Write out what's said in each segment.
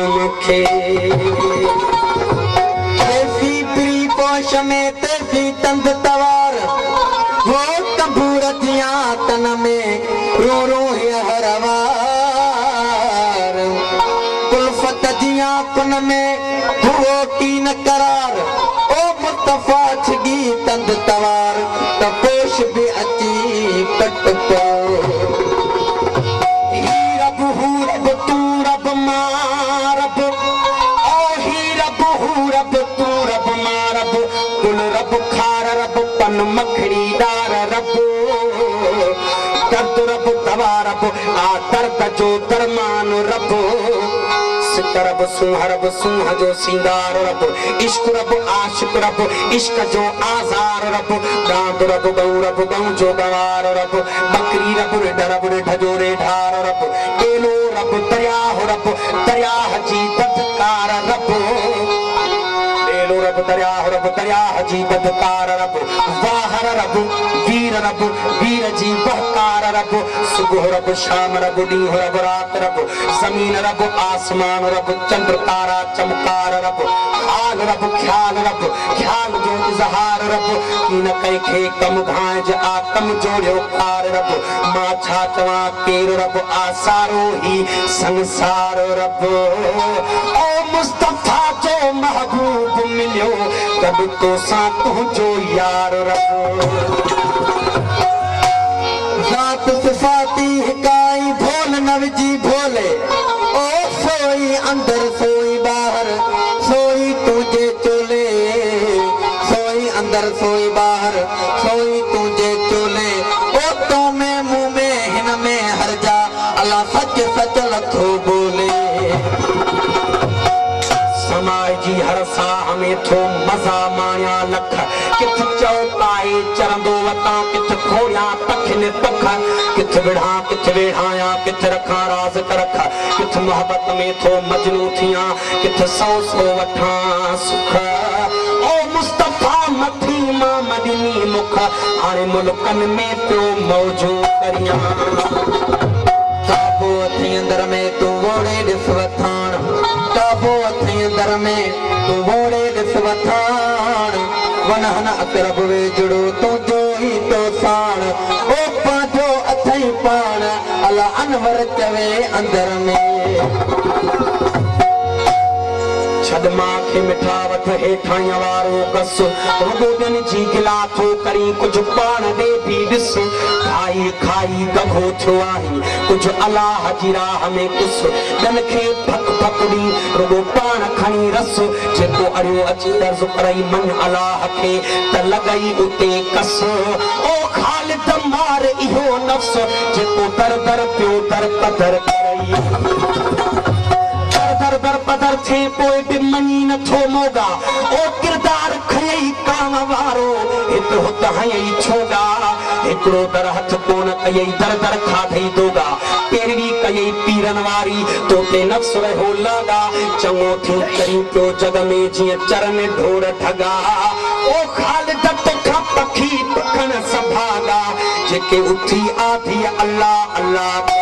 मखे तेसी प्री पोश में तेसी तंद तवार हो तंबूर जिया तन में रो रो है हरवार कुल्फत जिया कुन में हुओ की न करार ओ मुस्तफा छगी तंद तवार तपोश भी अची पट पो मखड़ीदार रब दर्द रब दवा रब आ दर्द जो दरमान रब सिकरब सुहरब सुह जो सिंगार रब इश्क रब आशिक रब इश्क जो आजार रब गांद रब गौ जो गवार रब बकरी रब रब ढजो रे ढार रब केलो रब दरिया जी ददकार रब रब दरिया जी बदकार रब वाहर रब वीर जी बहकार रब सुबह रब शाम रब नीह रब रात रब जमीन रब आसमान रब चंद्र तारा चमकार रब हाल रब ख्याल जो इजहार रब की न कई खे कम घांज आ कम जोड़ियो कार रब मां छा चवा केर रब आसारो ही संसार रब ओ मुस्तफा जो महबूब मिलियो कब तो सा तुझो यार रब जात सिफाती हिकाई भोल नवजी भोले ओ सोई अंदर सोई बाहर सोई तुझे चोले सोई अंदर सोई बाहर सोई तुझे चोले ओ तो में मुंह में हिन में हर जा अल्लाह सच सच लथो बोले समाज जी हर साह में थो मजा माया लख किथ चौपाई चरंदो वता किथ खोया पखने पख किथ वेढ़ाया किथ रखा राज कर रखा किथ मोहब्बत में थो मजनू थिया किथ सौ वठा सुख ओ मुस्तफा मथी मां मदनी मुख हाणे मुल्कन में तो मौजू करिया ताबो थी अंदर में तू वोड़े ॾिस वथाण ताबो थी अंदर में तू वोड़े ॾिस वथाण वनहन अकरब वे जुड़ो तुझो ही तो साण ओ पांजो अथई पाण अला अनवर चवे अंदर में छद मां खे मिठावट हेठां वारो कस रुगोदन जी गिला थो करी कुछ पाण दे भी ॾिस खाई गघो थियो आहे कुछ अलाह जी राह में कुस दन खे फक फकड़ी रुगो पाण खणी रस जेको अड़ियो अची अर्ज़ करई मन अलाह खे त लॻई उते कस ओ ख़ालिद मार इहो नफ्स जेको दर दर पियो दर पदर करई दर पदर थे पोइ बि मञी नथो मोगा ओ किरदार खयई काम वारो हित हुत हयई छोगा हिकिड़ो दर हथ कोन कयई दर खाधई दोगा पेरवी कयई पीरन वारी तो ते नफ्स रहो लागा चङो थी करी पियो जग में जीअं चरन ढोर ठगा ओ ख़ालिद तोखां पखी पखण संभागा जेके उथी आधी अल्लाह अल्लाह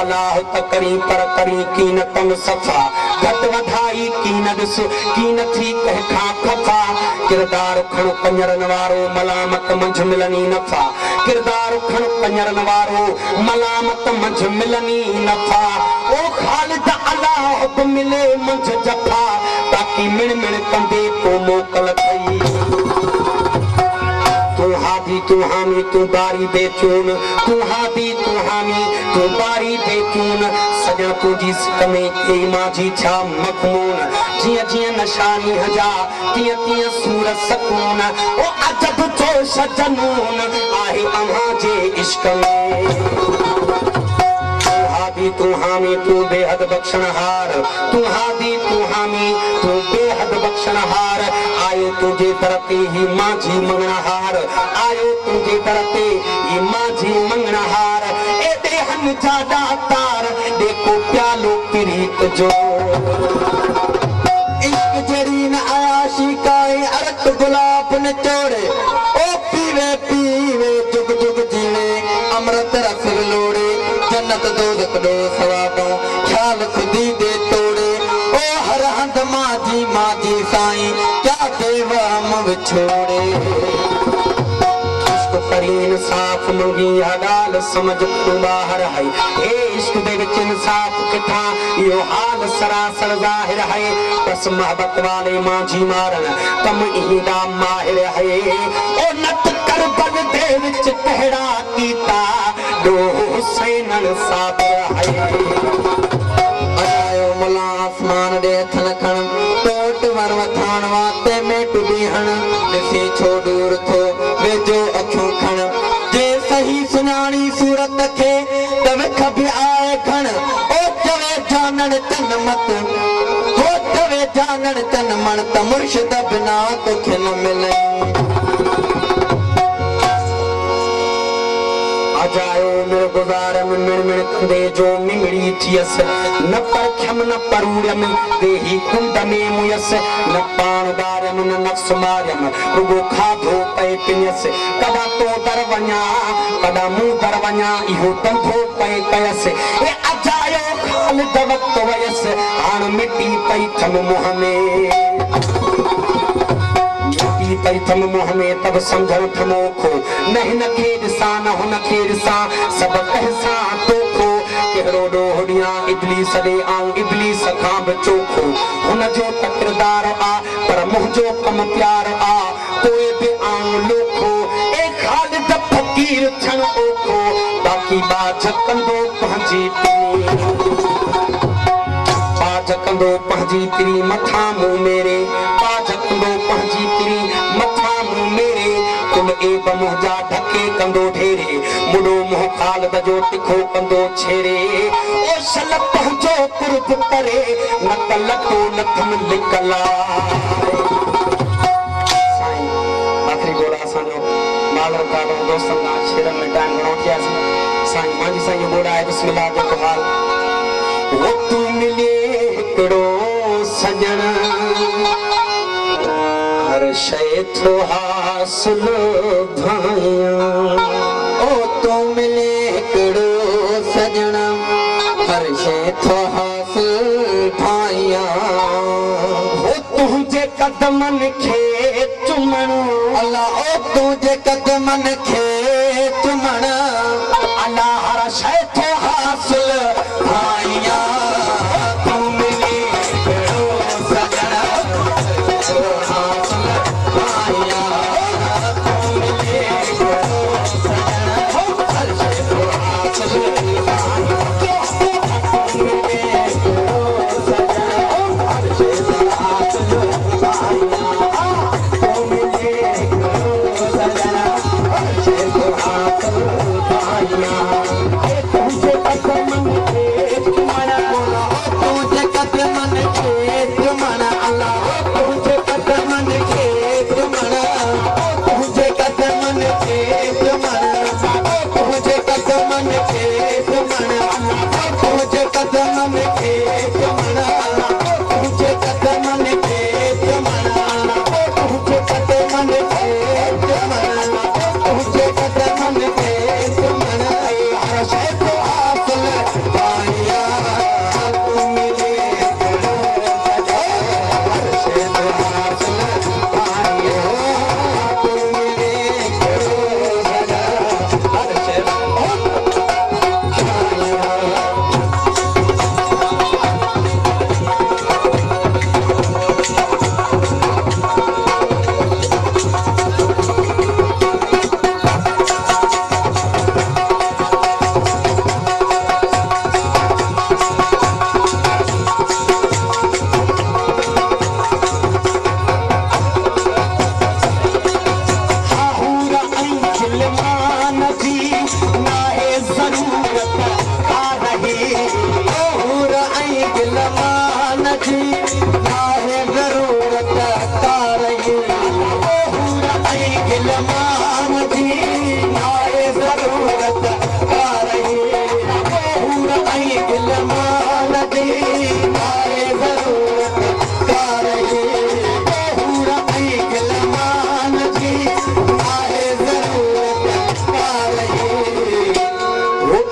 अल्लाह तकरी पर करी की न कम सफा घट वधाई की न ॾिस की न थी कह खां खफा किरदार खण पंजरन वारो मलामत मंझ मिलनी नफा किरदार खण पंजरन वारो मलामत मंझ मिलनी नफा ओ ख़ालिद अल्लाह बि मिले मंझ जफा ताकि मिण कंदे पोइ मोकल थई तू हामी तू बारी बेचून तू हादी तू हामी तू बारी बेचून सजा तुझी सिकमे के माजी छा मखमून जिया जिया नशानी हजा तिया तिया सूरत सकून ओ अजब जोश जनून आहे अम्हा जे इश्क में तू हामी तू बेहद बख्शनहार तू हादी तू हामी तू बेहद बख्शनहार आयो तुझे तरते ही माझी मंगनहार आयो तुझे तरते ही माझी मंगनहार ए देहन जादा तार देखो प्यालो प्रीत जो इश्क जड़ी न आयाशी काए अरक गुलाब न चोड़े ओ पीवे पीवे जुग जुग जीवे अमृत रस लोड़े जन्नत दोज़ख दो सवाबों विछोड़े इश्क करी इंसाफ मंगी हलाल समझ तू बाहर है ए इश्क दे विच इंसाफ किथा यो हाल सरासर जाहिर है बस मोहब्बत वाले मांझी मारन कम इदा माहिर है ओ नत करबल दे विच कहड़ा कीता दो हुसैन साबर है आयो मुला आसमान दे थन खण टोट वर वथाण वाते मेट बीहण दिसी छो दूर थो वेजो अखियूं खण जे सही सुञाणी सूरत खे त विख बि आए खण ओ चवे जानण तन मत ओ चवे जानण तन मण त मुर्शिद बिना तोखे न मिले आजायो मेरे गुज़ार में मिण कंदे जो मिमड़ी थियस न परखम न परूड़म देही कुंड में मुयस न पाण दारम न नफ्स मारम रुगो खाधो पे पियस कदा तो दर वञा कदा मुंह दर वञा इहो धंधो पे कयस ए आजायो खालिद वक्त वयस हाण मिटी पई थम मुंह में पई थम मुंह में तब समझण थमो खो न हिन खे ॾिसां न हुन खे ॾिसां सभु कहसां तोखो कहिड़ो ॾोहड़ियां इब्लीस ॾे आऊं इब्लीस खां बि चोखो हुन जो तकिरदार आ पर मुंहिंजो कम प्यार आ पोइ बि आऊं लोखो ए ख़ालिद फ़क़ीर थियण ओखो बाक़ी बाज कंदो पंहिंजी बाज कंदो पंहिंजी तिरी मथां मूं मेरे बाज कंदो पंहिंजी तिरी मथां मूं मेरे कुल एब मुंहिंजा ढके कंदो ढेरे मुडो मुंह ख़ालिद जो तिखो कंदो छेरे ओ सल पंहिंजो कुर्ब करे न त लटो नथम लिकला साईं आख़िरी गोड़ा असांजो माल रकाब दोस्तनि खां शेरनि में टाइम घणो थियासीं साईं मुंहिंजी साईं गोड़ा आहे बिस्मिल्लाह जो हाल वो तू मिले हिकिड़ो सजण हर शय थो हासिल भाया ओ तू मिले हिकिड़ो सजण हर शय थो हासिल भाया ओ तुंहिंजे कदमनि खे चुमण अल्लाह ओ तुंहिंजे कदमनि खे चुमण अल्लाह हर शय थो हासिल भाया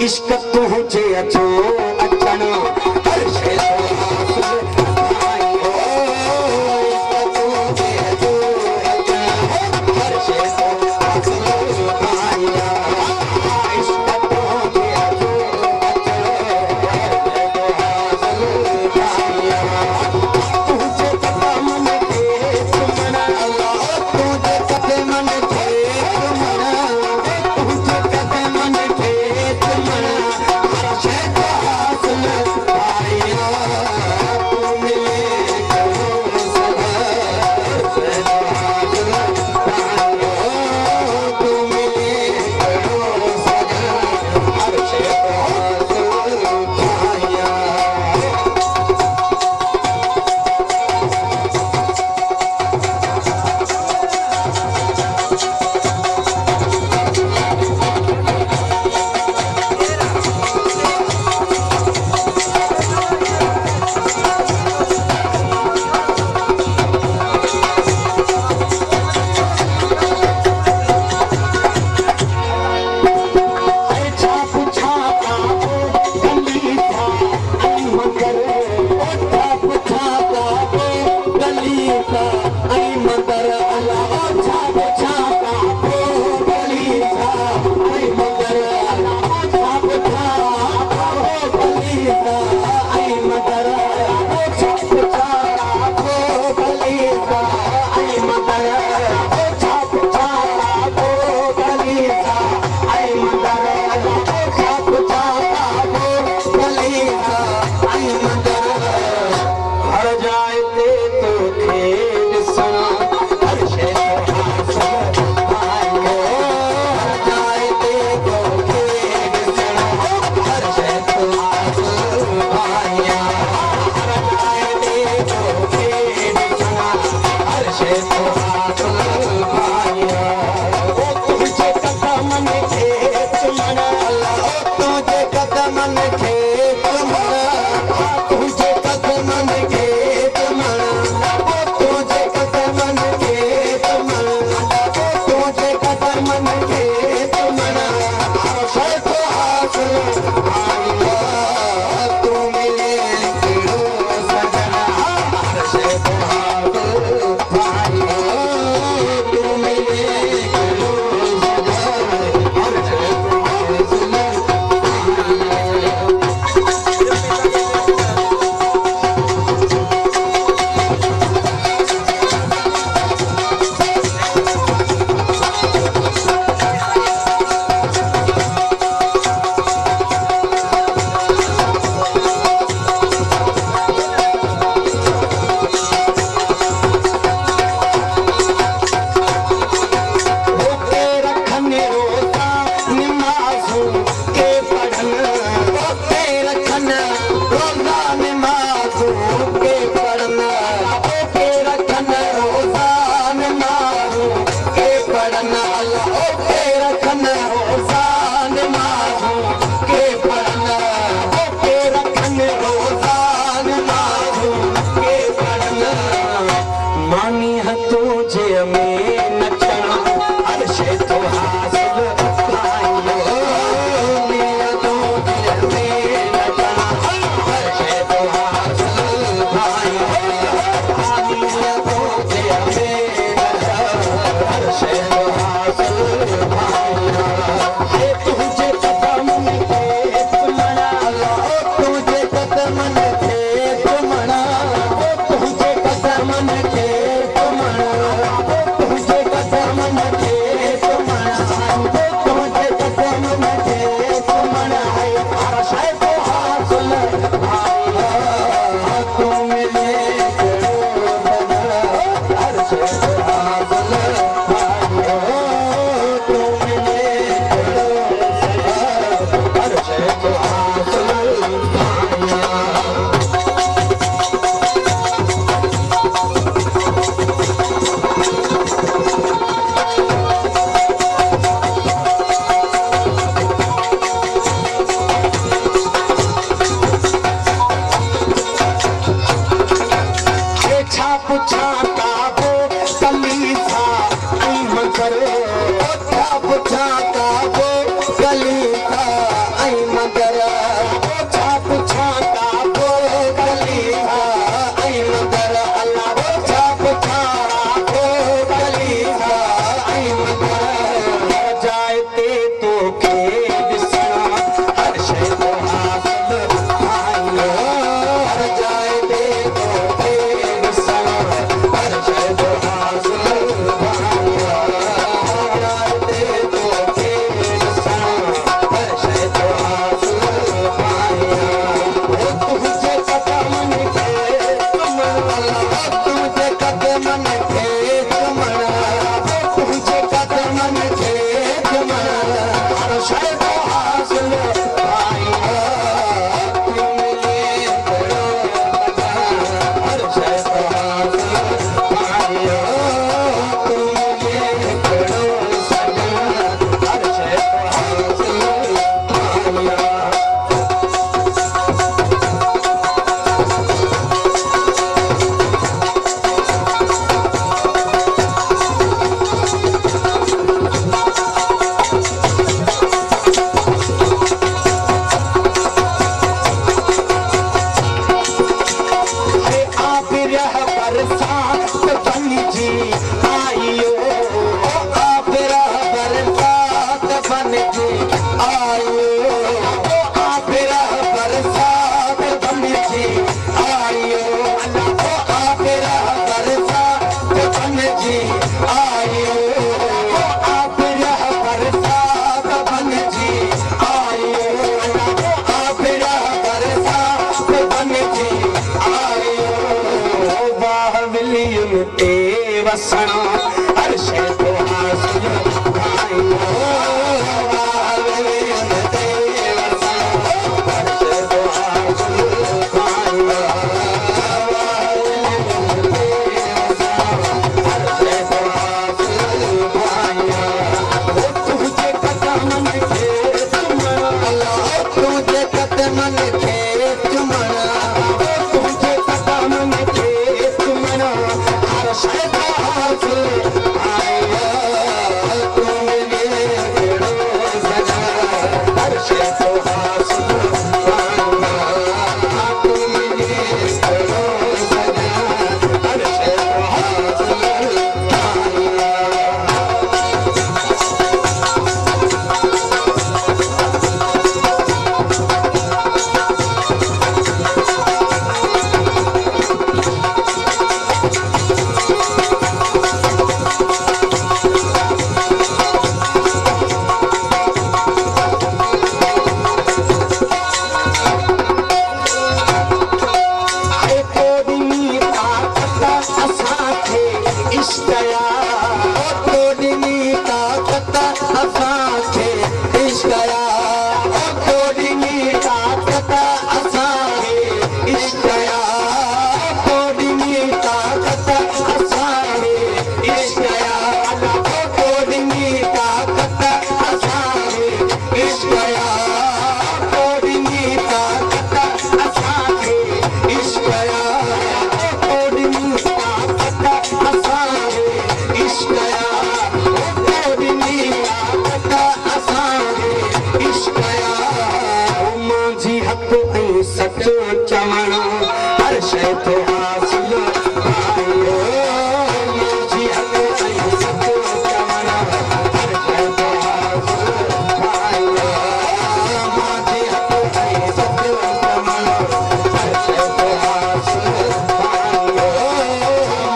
इश्क तुझे अचो अचण हर शय थो हासिल भाई ओ इश्क तुझे अचो अचण चवणो हर शइ तो हासिल भाइयो मुंहिंजी हक़ ऐं सत चवणो हर शइ तो हासिल भाइयो मुंहिंजी हक़ ऐं सत चवणो हर शइ तो हासिल भाइयो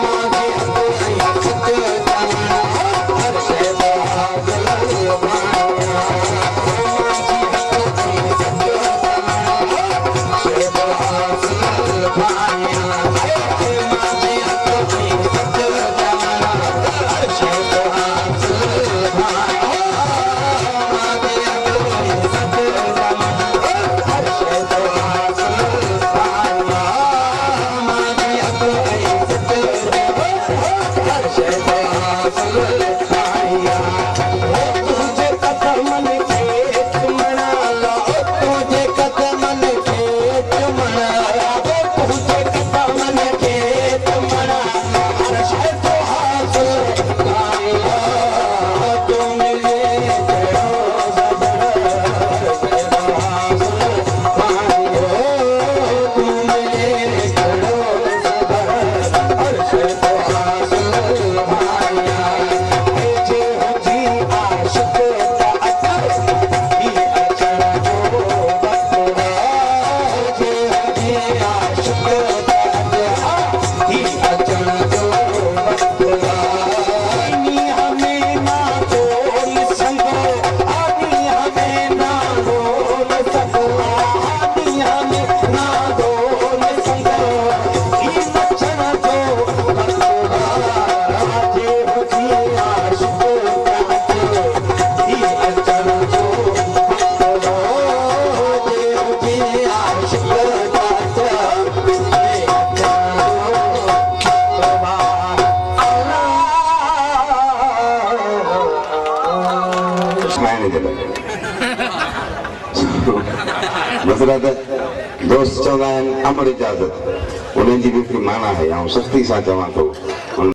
मुंहिंजी हक़ ऐं सत चवणो हर शइ तो हासिल दोस्त चवंदा आहिनि अमर इजाज़त उन्हनि जी बि हिकिड़ी माना आहे ऐं सख़्ती सां चवां थो